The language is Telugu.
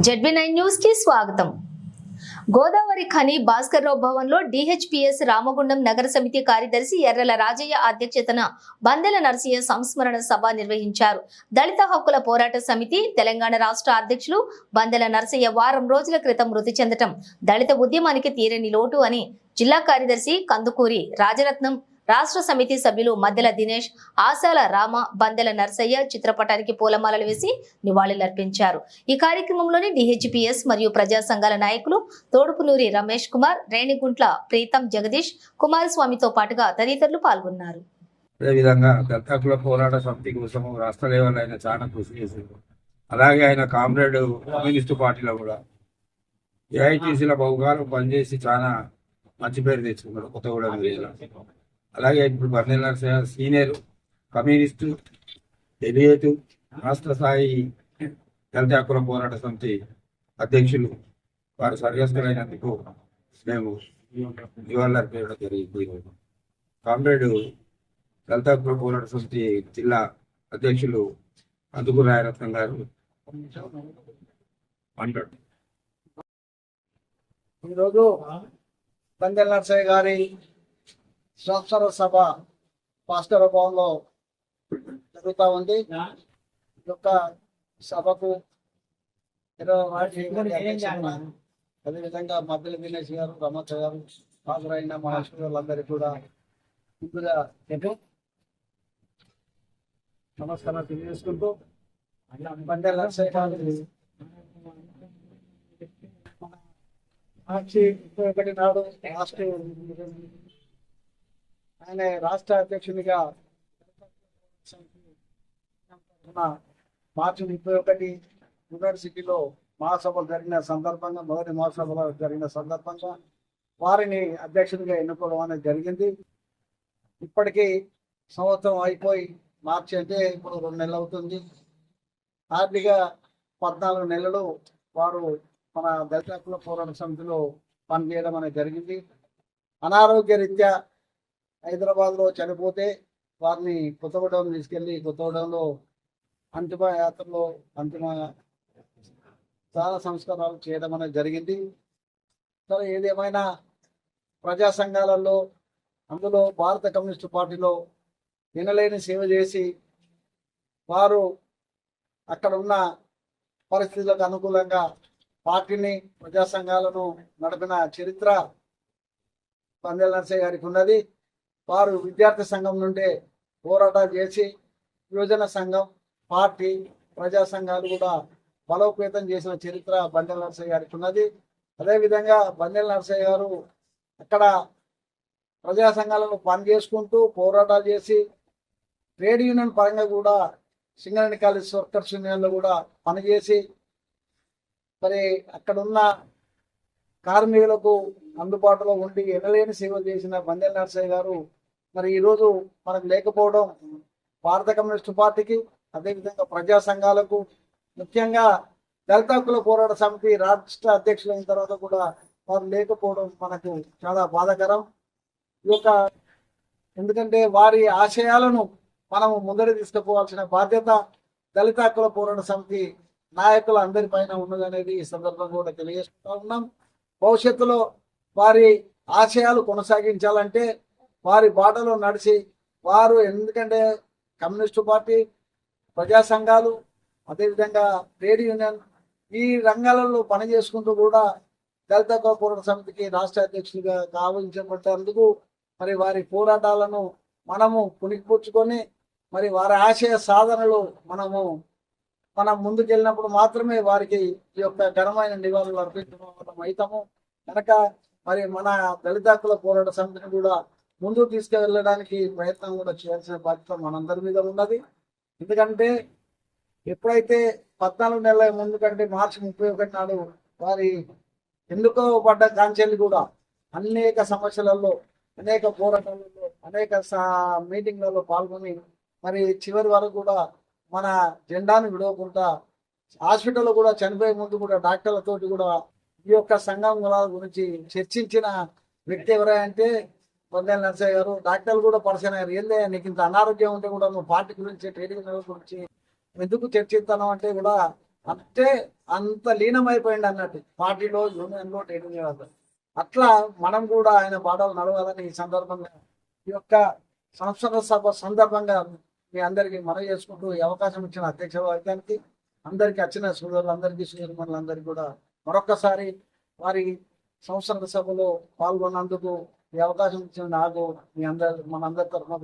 జెడ్బీ9 న్యూస్ కి స్వాగతం. గోదావరి ఖని భాస్కర్రావు భవన్ లో డిహెచ్పిఎస్ రామగుండం నగర సమితి కార్యదర్శి ఎర్రల రాజయ్య అధ్యక్షతన బందెల నరసయ్య సంస్మరణ సభ నిర్వహించారు. దళిత హక్కుల పోరాట సమితి తెలంగాణ రాష్ట్ర అధ్యక్షులు బందెల నరసయ్య వారం రోజుల క్రితం మృతి చెందటం దళిత ఉద్యమానికి తీరని లోటు అని జిల్లా కార్యదర్శి కందుకూరి రాజరత్నం, రాష్ట్ర సమితి సభ్యులు మద్దెల దినేష్, ఆశాల రామ, బందెల నరసయ్య చిత్రపటానికి పూలమాలలు వేసి నివాళులర్పించారు. ఈ కార్యక్రమంలోని డిహెచ్పిఎస్ మరియు ప్రజా సంఘాల నాయకులు తోడుపునూరి రమేష్ కుమార్, రేణిగుంట్ల ప్రీతం జగదీష్, కుమారస్వామితో పాటుగా తదితరులు పాల్గొన్నారు. అదేవిధంగా దళిత హక్కుల పోరాట సమితి కోసం రాష్ట్ర లెవెల్ ఆయన చాలా కృషి చేశారు. అలాగే ఆయన కామ్రేడ్ కమ్యూనిస్టు పార్టీలో కూడా ఏఐటీసీల బహుకాలం పనిచేసి చాలా మంచి పేరు తెచ్చుకున్నాడు కొత్తగూడెం జిల్లా. అలాగే ఇప్పుడు బందెల నరసయ్య సీనియర్ కమ్యూనిస్టు ఎలియేటు రాష్ట్ర స్థాయి దళిత హక్కుల పోరాట సమితి అధ్యక్షులు. వారు సర్యస్కులైనందుకు మేము నివాళులర్పించడం జరిగింది. కామ్రేడ్ దళిత హక్కుల పోరాట సమితి జిల్లా అధ్యక్షులు కందుకూరి రాజరత్నం గారు అంటారు. ఈరోజు బందెల నరసయ్య గారి సంస్మరణ సభ భాస్కర్రావు భవన్లో జరుగుతూ ఉంది. ఈ యొక్క సభకు అదేవిధంగా మద్దెల దినేష్ గారు, రమచ గారు, హాజరైన మహేశ్వరులందరికీ కూడా ముందుగా నమస్కారం తెలియజేసుకుంటూ బందెల నరసయ్య గారి మార్చి 31 నాడు ఆయన రాష్ట్ర అధ్యక్షునిగా మార్చి 31 యూనివర్సిటీలో మహాసభలు జరిగిన సందర్భంగా, మొదటి మహాసభలో జరిగిన సందర్భంగా వారిని అధ్యక్షునిగా ఎన్నుకోవడం అనేది జరిగింది. ఇప్పటికీ సంవత్సరం అయిపోయి మార్చి అంటే ఇప్పుడు 2 నెలలు అవుతుంది. ఆర్థిక 14 నెలలు వారు మన దళిత హక్కుల పోరాట సమితిలో పనిచేయడం అనేది జరిగింది. అనారోగ్య రీత్యా హైదరాబాద్లో చనిపోతే వారిని కొత్తగూడెం తీసుకెళ్ళి కొత్తగూడెంలో అంతిమ యాత్రలో అంతిమ చాలా సంస్కారాలు చేయడం అనేది జరిగింది. సరే, ఏదేమైనా ప్రజా సంఘాలలో, అందులో భారత కమ్యూనిస్టు పార్టీలో వినలేని సేవ చేసి వారు అక్కడ ఉన్న పరిస్థితులకు అనుకూలంగా పార్టీని, ప్రజా సంఘాలను నడిపిన చరిత్ర బందెల నరసయ్య గారికి ఉన్నది. వారు విద్యార్థి సంఘం నుండే పోరాటాలు చేసి యువజన సంఘం, పార్టీ, ప్రజా సంఘాలు కూడా బలోపేతం చేసిన చరిత్ర బందెల నరసయ్య గారికి ఉన్నది. అదేవిధంగా బందెల నరసయ్య గారు అక్కడ ప్రజా సంఘాలను పనిచేసుకుంటూ పోరాటాలు చేసి ట్రేడ్ యూనియన్ పరంగా కూడా సింగరేణి కాలేజ్ వర్కర్స్ యూనియన్లో కూడా పనిచేసి మరి అక్కడ ఉన్న కార్మికులకు అందుబాటులో ఉండి ఎనలేని సేవలు చేసిన బందెల నరసయ్య గారు మరి ఈరోజు మనకు లేకపోవడం భారత కమ్యూనిస్టు పార్టీకి, అదేవిధంగా ప్రజా సంఘాలకు, ముఖ్యంగా దళిత హక్కుల పోరాట సమితి రాష్ట్ర అధ్యక్షులైన తర్వాత కూడా వారు లేకపోవడం మనకు చాలా బాధాకరం. ఈ యొక్క ఎందుకంటే వారి ఆశయాలను మనము ముందర తీసుకుపోవాల్సిన బాధ్యత దళిత హక్కుల పోరాట సమితి నాయకులు అందరిపైన ఉన్నదనేది ఈ సందర్భంగా కూడా తెలియజేస్తూ ఉన్నాం. భవిష్యత్తులో వారి ఆశయాలు కొనసాగించాలంటే వారి బాటలో నడిచి వారు, ఎందుకంటే కమ్యూనిస్టు పార్టీ, ప్రజా సంఘాలు, అదేవిధంగా ట్రేడ్ యూనియన్ ఈ రంగాలలో పనిచేసుకుంటూ కూడా దళిత హక్కుల పోరాట సమితికి రాష్ట్ర అధ్యక్షులుగా కావించబడ్డందుకు మరి వారి పోరాటాలను మనము పుణికిపుచ్చుకొని మరి వారి ఆశయ సాధనలు మనం ముందుకెళ్ళినప్పుడు మాత్రమే వారికి ఈ యొక్క ఘనమైన నివాళులు అర్పించడం అవుతాము. కనుక మరి మన దళిత హక్కుల పోరాట సమితిని కూడా ముందుకు తీసుకువెళ్ళడానికి ప్రయత్నం కూడా చేయాల్సిన బాధ్యత మనందరి మీద ఉన్నది. ఎందుకంటే ఎప్పుడైతే 14 నెలల ముందు కంటే మార్చి 31 నాడు వారి ఎన్నుకోబడ్డ కాంచెల్లి కూడా అనేక సమస్యలలో, అనేక పోరాటాలలో, అనేక మీటింగ్లలో పాల్గొని మరి చివరి వరకు కూడా మన జెండాను విడవకుండా హాస్పిటల్లో కూడా చనిపోయే ముందు కూడా డాక్టర్లతోటి కూడా ఈ యొక్క సంఘం గురించి చర్చించిన వ్యక్తి ఎవరంటే బందెల నరసయ్య గారు. డాక్టర్లు కూడా పరిచయం అయ్యారు. ఏందే నీకు ఇంత అనారోగ్యం ఉంటే కూడా నువ్వు పార్టీ గురించి, ట్రేడింగ్ గురించి ఎందుకు చర్చిస్తాను అంటే కూడా అంటే అంత లీనమైపోయింది అన్నట్టు పార్టీలో, యూనియన్లో, ట్రేడ్ అట్లా మనం కూడా ఆయన బాటలు నడవాలని ఈ సందర్భంగా ఈ యొక్క సంస్థల సభ సందర్భంగా మీ అందరికీ మనవి చేసుకుంటూ ఈ అవకాశం ఇచ్చిన అధ్యక్ష వర్గానికి, అందరికీ వచ్చిన సోదరులందరికీ, సోదరులందరికీ కూడా మరొక్కసారి వారి సంస్థల సభలో పాల్గొన్నందుకు ఈ అవకాశం ఇచ్చిన నాకు మీ అందరి మనందరి తరఫున